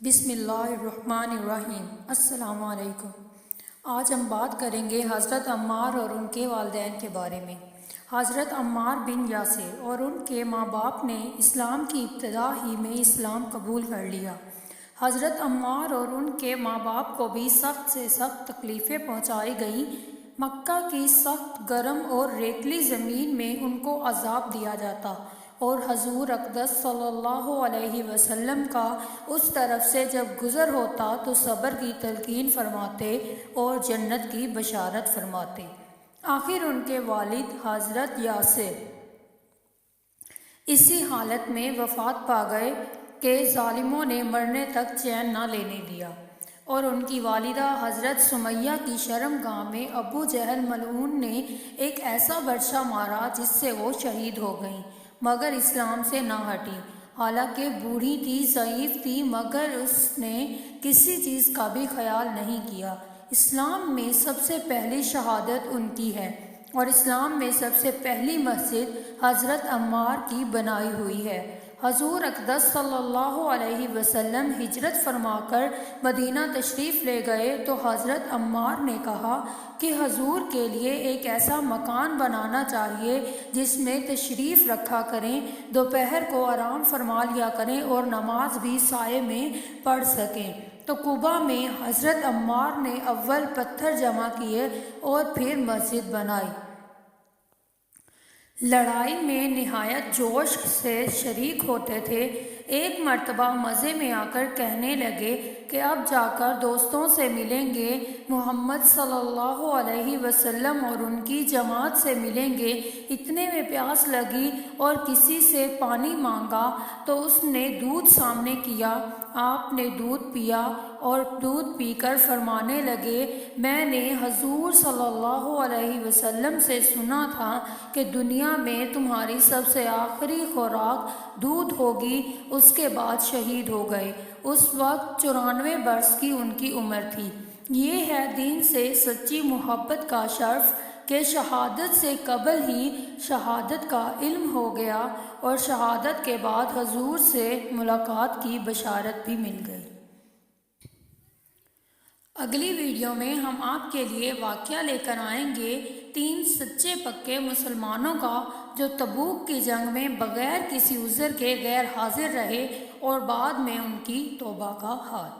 بسم اللہ الرحمن الرحیم۔ السلام علیکم۔ آج ہم بات کریں گے حضرت عمار اور ان کے والدین کے بارے میں۔ حضرت عمار بن یاسر اور ان کے ماں باپ نے اسلام کی ابتدا ہی میں اسلام قبول کر لیا۔ حضرت عمار اور ان کے ماں باپ کو بھی سخت سے سخت تکلیفیں پہنچائی گئیں۔ مکہ کی سخت گرم اور ریتلی زمین میں ان کو عذاب دیا جاتا اور حضور اقدس صلی اللہ علیہ وسلم کا اس طرف سے جب گزر ہوتا تو صبر کی تلقین فرماتے اور جنت کی بشارت فرماتے۔ آخر ان کے والد حضرت یاسر اسی حالت میں وفات پا گئے کہ ظالموں نے مرنے تک چین نہ لینے دیا، اور ان کی والدہ حضرت سمیہ کی شرم گاہ میں ابو جہل ملعون نے ایک ایسا برچہ مارا جس سے وہ شہید ہو گئیں، مگر اسلام سے نہ ہٹی۔ حالانکہ بوڑھی تھی، ضعیف تھی، مگر اس نے کسی چیز کا بھی خیال نہیں کیا۔ اسلام میں سب سے پہلی شہادت ان کی ہے، اور اسلام میں سب سے پہلی مسجد حضرت عمار کی بنائی ہوئی ہے۔ حضور اقدس صلی اللہ علیہ وسلم ہجرت فرما کر مدینہ تشریف لے گئے تو حضرت عمار نے کہا کہ حضور کے لیے ایک ایسا مکان بنانا چاہیے جس میں تشریف رکھا کریں، دوپہر کو آرام فرما لیا کریں اور نماز بھی سائے میں پڑھ سکیں۔ تو قباء میں حضرت عمار نے اول پتھر جمع کیے اور پھر مسجد بنائی۔ لڑائی میں نہایت جوش سے شریک ہوتے تھے۔ ایک مرتبہ مزے میں آ کر کہنے لگے کہ اب جا کر دوستوں سے ملیں گے، محمد صلی اللہ علیہ وسلم اور ان کی جماعت سے ملیں گے۔ اتنے میں پیاس لگی اور کسی سے پانی مانگا تو اس نے دودھ سامنے کیا۔ آپ نے دودھ پیا اور دودھ پی کر فرمانے لگے، میں نے حضور صلی اللہ علیہ وسلم سے سنا تھا کہ دنیا میں تمہاری سب سے آخری خوراک دودھ ہوگی۔ اس کے بعد شہید ہو گئے۔ اس وقت 94 برس کی ان کی عمر تھی۔ یہ ہے دین سے سچی محبت کا شرف کہ شہادت سے قبل ہی شہادت کا علم ہو گیا اور شہادت کے بعد حضور سے ملاقات کی بشارت بھی مل گئی۔ اگلی ویڈیو میں ہم آپ کے لیے واقعہ لے کر آئیں گے 3 سچے پکے مسلمانوں کا جو تبوک کی جنگ میں بغیر کسی عذر کے غیر حاضر رہے اور بعد میں ان کی توبہ کا حال۔